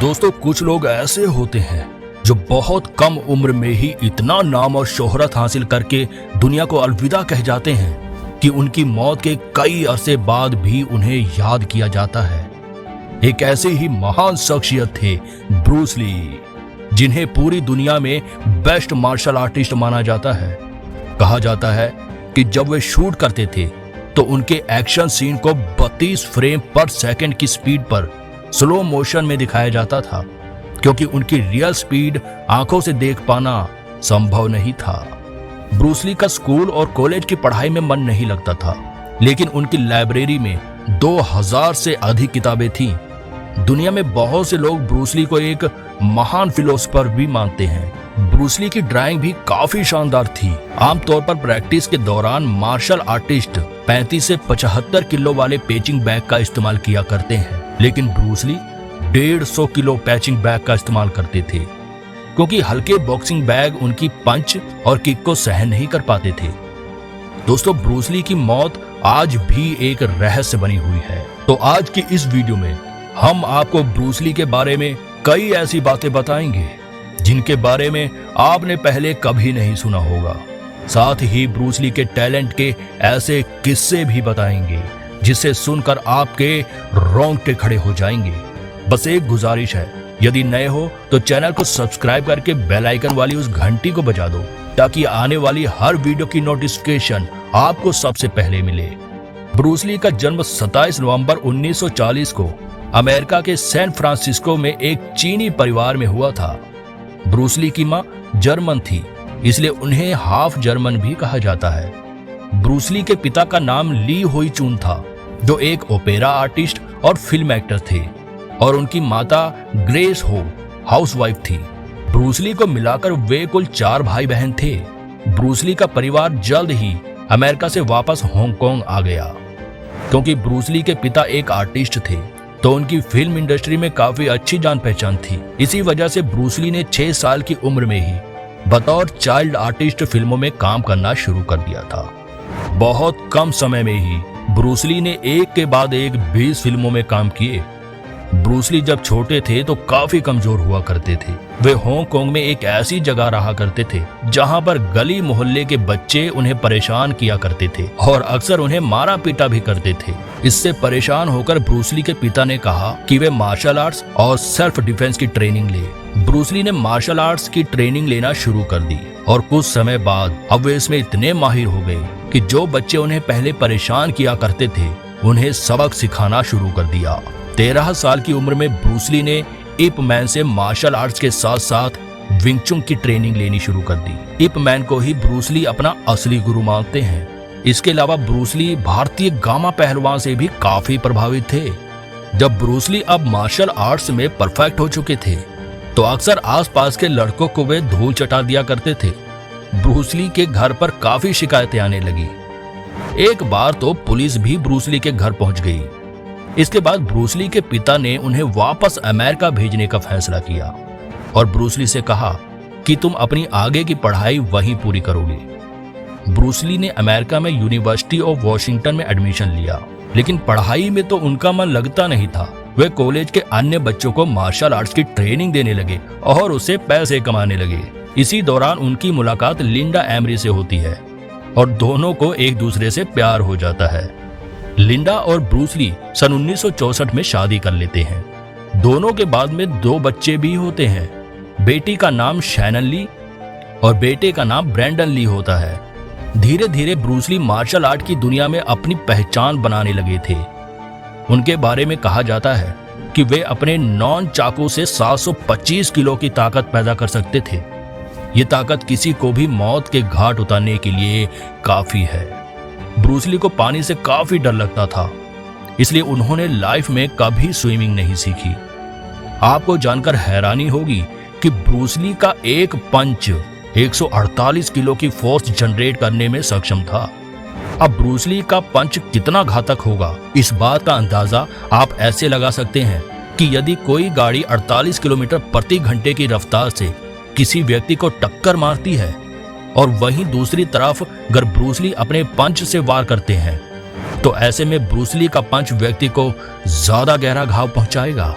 दोस्तों, कुछ लोग ऐसे होते हैं जो बहुत कम उम्र में ही इतना नाम और शोहरत हासिल करके दुनिया को अलविदा कह जाते हैं कि उनकी मौत के कई अरसे बाद भी उन्हें याद किया जाता है। एक ऐसे ही महान शख्सियत थे ब्रूस ली, जिन्हें पूरी दुनिया में बेस्ट मार्शल आर्टिस्ट माना जाता है। कहा जाता है कि जब वे शूट करते थे तो उनके एक्शन सीन को 32 फ्रेम पर सेकंड की स्पीड पर स्लो मोशन में दिखाया जाता था, क्योंकि उनकी रियल स्पीड आंखों से देख पाना संभव नहीं था। ब्रूस ली का स्कूल और कॉलेज की पढ़ाई में मन नहीं लगता था, लेकिन उनकी लाइब्रेरी में 2000 से अधिक किताबें थीं। दुनिया में बहुत से लोग ब्रूस ली को एक महान फिलोसोफर भी मानते हैं। ब्रूस ली की ड्राइंग भी काफी शानदार थी। आमतौर पर प्रैक्टिस के दौरान मार्शल आर्टिस्ट 35 से 75 किलो वाले पेचिंग बैग का इस्तेमाल किया करते हैं, लेकिन Bruce Lee 150 kilo punching bag का इस्तेमाल करते थे, क्योंकि हल्के बॉक्सिंग बैग उनकी पंच और किक को सहन नहीं कर पाते थे। दोस्तों, ब्रूस ली की मौत आज भी एक रहस्य बनी हुई है। तो आज की इस वीडियो में हम आपको ब्रूस ली के बारे में कई ऐसी बातें बताएंगे जिनके बारे में आपने पहले कभी नहीं सुना होगा। साथ ही ब्रूस ली के टैलेंट के ऐसे किस्से भी बताएंगे जिसे सुनकर आपके रोंगटे खड़े हो जाएंगे। बस एक गुजारिश है, यदि नए हो तो चैनल को सब्सक्राइब करके बेल आइकन वाली उस घंटी को बजा दो, ताकि आने वाली हर वीडियो की नोटिफिकेशन आपको सबसे पहले मिले। ब्रूस ली का जन्म 27 नवंबर 1940 को अमेरिका के सैन फ्रांसिस्को में एक चीनी परिवार में हुआ था। ब्रूस ली की मां जर्मन थी, इसलिए उन्हें हाफ जर्मन भी कहा जाता है। ब्रूस ली के पिता का नाम ली हुई चून था, जो एक ओपेरा आर्टिस्ट और फिल्म एक्टर थे, और उनकी माता ग्रेस हो हाउसवाइफ थी। ब्रूस ली को मिलाकर वे कुल 4 भाई बहन थे। ब्रूस ली का परिवार जल्द ही अमेरिका से वापस हांगकांग आ गया। क्योंकि ब्रूस ली के पिता एक आर्टिस्ट थे, तो उनकी फिल्म इंडस्ट्री में काफी अच्छी जान पहचान थी। इसी वजह से ब्रूस ली ने 6 साल की उम्र में ही बतौर चाइल्ड आर्टिस्ट फिल्मों में काम करना शुरू कर दिया था। बहुत कम समय में ही ब्रूस ली ने एक के बाद एक 20 फिल्मों में काम किए। ब्रूस ली जब छोटे थे तो काफी कमजोर हुआ करते थे। वे हांगकांग में एक ऐसी जगह रहा करते थे जहां पर गली मोहल्ले के बच्चे उन्हें परेशान किया करते थे और अक्सर उन्हें मारा पीटा भी करते थे। इससे परेशान होकर ब्रूस ली के पिता ने कहा कि वे मार्शल आर्ट्स और सेल्फ डिफेंस की ट्रेनिंग ले। ब्रूस ली ने मार्शल आर्ट्स की ट्रेनिंग लेना शुरू कर दी, और कुछ समय बाद अब वे इसमें इतने माहिर हो गए कि जो बच्चे उन्हें पहले परेशान किया करते थे, उन्हें सबक सिखाना शुरू कर दिया। 13 साल की उम्र में ब्रूस ली ने इप मैन से मार्शल आर्ट्स के साथ साथ विंग चुन की ट्रेनिंग लेनी शुरू कर दी। इप मैन को ही ब्रूस ली अपना असली गुरु मानते हैं। इसके अलावा ब्रूस ली भारतीय गामा पहलवान से भी काफी प्रभावित थे। जब ब्रूस ली अब मार्शल आर्ट्स में परफेक्ट हो चुके थे, तो अक्सर आसपास के लड़कों को वे धूल चटा दिया करते थे। ब्रूस ली के घर पर काफी शिकायतें आने लगी। एक बार तो पुलिस भी ब्रूस ली के घर पहुंच गई। इसके बाद ब्रूस ली के पिता ने उन्हें वापस अमेरिका भेजने का फैसला किया और ब्रूस ली से कहा कि तुम अपनी आगे की पढ़ाई वहीं पूरी करोगे। ब्रूस ली ने अमेरिका में यूनिवर्सिटी ऑफ वॉशिंगटन में एडमिशन लिया, लेकिन पढ़ाई में तो उनका मन लगता नहीं था। वे कॉलेज के अन्य बच्चों को मार्शल आर्ट्स की ट्रेनिंग देने लगे और उससे पैसे कमाने लगे। इसी दौरान उनकी मुलाकात लिंडा एमरी से होती है और दोनों को एक दूसरे से प्यार हो जाता है। लिंडा और ब्रूस ली सन 1964 में शादी कर लेते हैं। दोनों के बाद में 2 बच्चे भी होते हैं। बेटी का नाम शैनन ली और बेटे का नाम ब्रैंडन ली होता है। धीरे धीरे ब्रूस ली मार्शल आर्ट की दुनिया में अपनी पहचान बनाने लगे थे। उनके बारे में कहा जाता है कि वे अपने नॉन चाकू से 725 किलो की ताकत पैदा कर सकते थे। ये ताकत किसी को भी मौत के घाट उतारने के लिए काफी है। ब्रूस ली को पानी से काफी डर लगता था, इसलिए उन्होंने लाइफ में कभी स्विमिंग नहीं सीखी। आपको जानकर हैरानी होगी कि ब्रूस ली का एक पंच 148 किलो की फोर्स जनरेट करने में सक्षम था। अब ब्रूस ली का पंच कितना घातक होगा, इस बात का अंदाजा आप ऐसे लगा सकते हैं कि यदि कोई गाड़ी 48 किलोमीटर प्रति घंटे की रफ्तार से किसी व्यक्ति को टक्कर मारती है और वहीं दूसरी तरफ अगर ब्रूस ली अपने पंच से वार करते हैं, तो ऐसे में ब्रूस ली का पंच व्यक्ति को ज्यादा गहरा घाव पहुंचाएगा।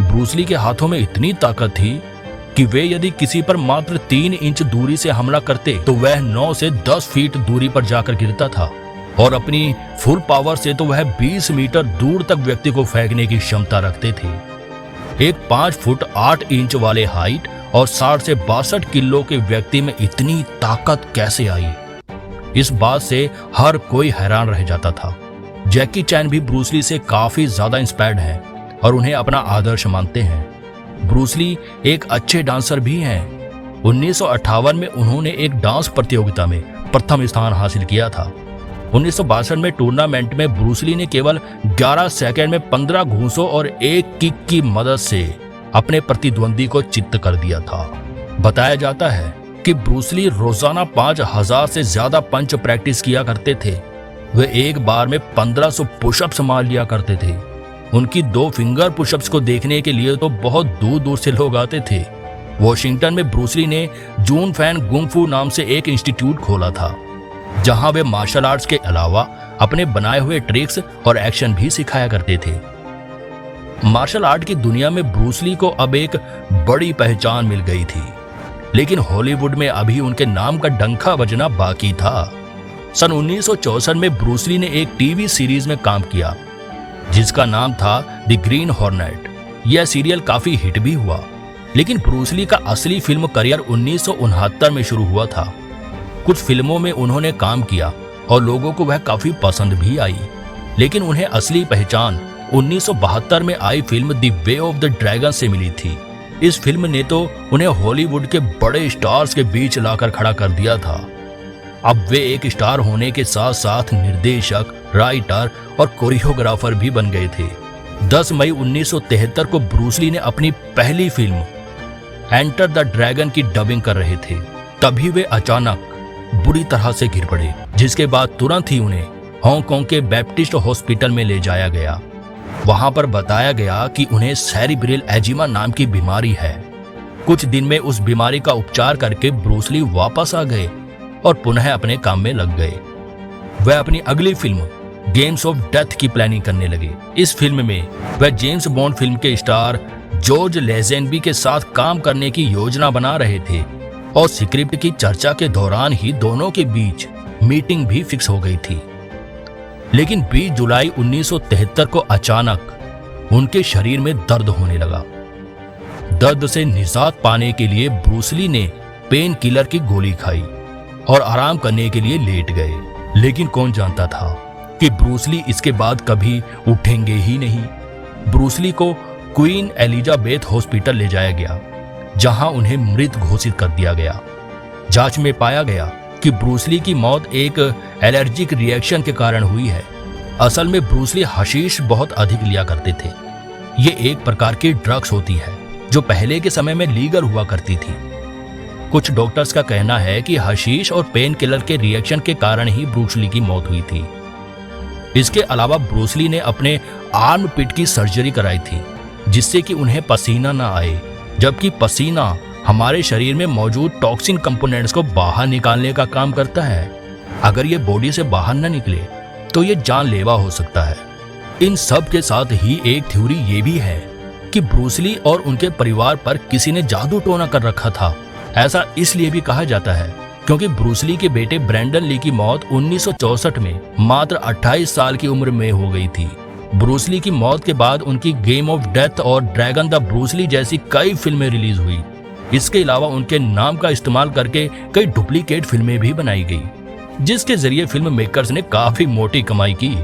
ब्रूस ली के हाथों में इतनी ताकत थी कि वे यदि किसी पर मात्र 3 इंच दूरी से हमला करते तो वह 9 से 10 फीट दूरी पर जाकर गिरता था, और अपनी फुल पावर से तो वह 20 मीटर दूर तक व्यक्ति को फेंकने की क्षमता रखते थे। एक 5 फुट 8 इंच वाले हाइट और 60 से 62 किलो के व्यक्ति में इतनी ताकत कैसे आई, इस बात से हर कोई हैरान रह जाता था। जैकी चैन भी ब्रूस ली से काफी ज्यादा इंस्पायर्ड हैं और उन्हें अपना आदर्श मानते हैं। ब्रूस ली एक अच्छे डांसर भी हैं। 1958 में उन्होंने एक डांस प्रतियोगिता में प्रथम स्थान हासिल किया था। 1962 में टूर्नामेंट में ब्रूस ली ने केवल 11 सेकंड में 15 घूंसों और एक किक की मदद से अपने प्रतिद्वंदी को चित्त कर दिया था। बताया जाता है कि ब्रूस ली रोजाना 5000 से ज्यादा पंच प्रैक्टिस किया करते थे। वे एक बार में 1500 पुशअप्स मार लिया करते थे। उनकी 2 फिंगर पुशअप्स को देखने के लिए तो बहुत दूर दूर से लोग आते थे। वॉशिंगटन में ब्रूस ली ने जून फैन गुंग फू नाम से एक इंस्टीट्यूट खोला था, जहां वे मार्शल आर्ट्स के अलावा अपने बनाए हुए ट्रिक्स और एक्शन भी सिखाया करते थे। मार्शल आर्ट की दुनिया में ब्रूस ली को अब एक बड़ी पहचान मिल गई थी, लेकिन हॉलीवुड में अभी उनके नाम का डंका बजना बाकी था। सन 1964 में ब्रूस ली ने एक टीवी सीरीज में काम किया जिसका नाम था द ग्रीन हॉर्नेट। यह सीरियल काफी हिट भी हुआ, लेकिन ब्रूस ली का असली फिल्म करियर 1969 में शुरू हुआ था। कुछ फिल्मों में उन्होंने काम किया और लोगों को वह काफी पसंद भी आई, लेकिन उन्हें असली पहचान 1972 में आई film the Way of the Dragon से मिली थी। इस फिल्म ने तो उन्हें हॉलीवुड के बड़े स्टार्स के बीच लाकर खड़ा कर दिया था। अब वे एक स्टार होने के साथ साथ निर्देशक, राइटर और कोरियोग्राफर भी बन गए थे। 10 मई 1973 को ब्रूस ली ने अपनी पहली फिल्म एंटर द ड्रैगन की डबिंग कर रहे थे। तभी वे अचानक बुरी तरह से गिर पड़े, जिसके बाद तुरंत ही उन्हें हांगकांग के बैप्टिस्ट हॉस्पिटल में ले जाया गया। वहां पर बताया गया कि उन्हें सेरिब्रल एजिमा नाम की बीमारी है। कुछ दिन में उस बीमारी का उपचार करके ब्रूस ली वापस आ गए और पुनः अपने काम में लग गए। वह अपनी अगली फिल्म गेम्स ऑफ डेथ की प्लानिंग करने लगे। इस फिल्म में वह जेम्स बॉन्ड फिल्म के स्टार जॉर्ज लेज़ेनबी के साथ काम करने की योजना बना रहे थे, और स्क्रिप्ट की चर्चा के दौरान ही दोनों के बीच मीटिंग भी फिक्स हो गई थी। लेकिन 20 जुलाई 1973 को अचानक उनके शरीर में दर्द होने लगा। दर्द से निजात पाने के लिए ब्रूस ली ने पेन किलर की गोली खाई और आराम करने के लिए लेट गए। लेकिन कौन जानता था कि ब्रूस ली इसके बाद कभी उठेंगे ही नहीं। ब्रूस ली को क्वीन एलिजाबेथ हॉस्पिटल ले जाया गया, जहां उन्हें मृत घोषित कर दिया गया। जांच में पाया गया कि ब्रूस ली की मौत एक एलर्जिक रिएक्शन के कारण हुई है। असल में ब्रूस ली हशीश बहुत अधिक लिया करते थे। ये एक प्रकार की ड्रग्स होती है जो पहले के समय में लीगल हुआ करती थी। कुछ डॉक्टर्स का कहना है कि हशीश और पेन किलर के रिएक्शन के कारण ही ब्रूस ली की मौत हुई थी। इसके अलावा ब्रूस ली ने अपने आर्म पिट की सर्जरी कराई थी, जिससे कि उन्हें पसीना ना आए, जबकि पसीना हमारे शरीर में मौजूद टॉक्सिन कंपोनेंट्स को बाहर निकालने का काम करता है। अगर ये बॉडी से बाहर न निकले तो ये जानलेवा हो सकता है। इन सब के साथ ही एक थ्योरी ये भी है कि ब्रूस ली और उनके परिवार पर किसी ने जादू टोना कर रखा था। ऐसा इसलिए भी कहा जाता है क्योंकि ब्रूस ली के बेटे ब्रेंडन ली की मौत 1964 में मात्र 28 साल की उम्र में हो गई थी। ब्रूस ली की मौत के बाद उनकी गेम ऑफ डेथ और ड्रैगन द ब्रूस ली जैसी कई फिल्में रिलीज हुई। इसके अलावा उनके नाम का इस्तेमाल करके कई डुप्लीकेट फिल्में भी बनाई गई, जिसके जरिए फिल्म मेकर्स ने काफी मोटी कमाई की।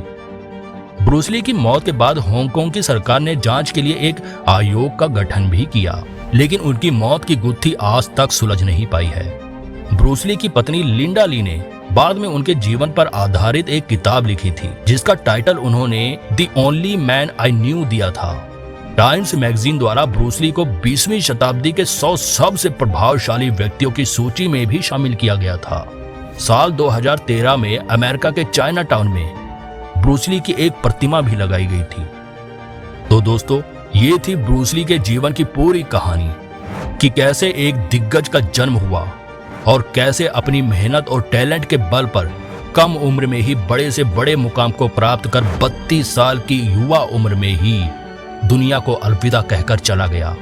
ब्रूस ली की मौत के बाद हांगकांग की सरकार ने जांच के लिए एक आयोग का गठन भी किया, लेकिन उनकी मौत की गुत्थी आज तक सुलझ नहीं पाई है। ब्रूस ली की पत्नी लिंडा ली ने बाद में उनके जीवन पर आधारित एक किताब लिखी थी, जिसका टाइटल उन्होंने the only man I knew दिया था। टाइम्स मैगजीन द्वारा ब्रूस ली को 20वीं शताब्दी के 100 सबसे प्रभावशाली व्यक्तियों की सूची में भी शामिल किया गया था। साल 2013 में अमेरिका के चाइना टाउन में ब्रूस ली की एक प्रतिमा भी लगाई गई थी। तो दोस्तों, ये थी ब्रूस ली के जीवन की पूरी कहानी कि कैसे एक दिग्गज का जन्म हुआ और कैसे अपनी मेहनत और टैलेंट के बल पर कम उम्र में ही बड़े से बड़े मुकाम को प्राप्त कर 32 साल की युवा उम्र में ही दुनिया को अलविदा कहकर चला गया।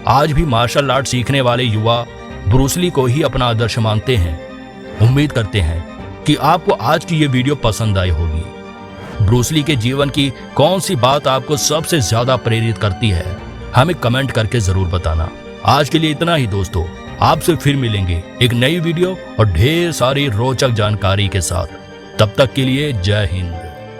आज भी मार्शल आर्ट सीखने वाले युवा ब्रूस ली को ही अपना आदर्श मानते हैं। उम्मीद करते हैं कि आपको आज की ये वीडियो पसंद आई होगी। ब्रूस ली के जीवन की कौन सी बात आपको सबसे ज्यादा प्रेरित करती है, हमें कमेंट करके जरूर बताना। आज के लिए इतना ही दोस्तों, आपसे फिर मिलेंगे एक नई वीडियो और ढेर सारी रोचक जानकारी के साथ। तब तक के लिए जय हिंद।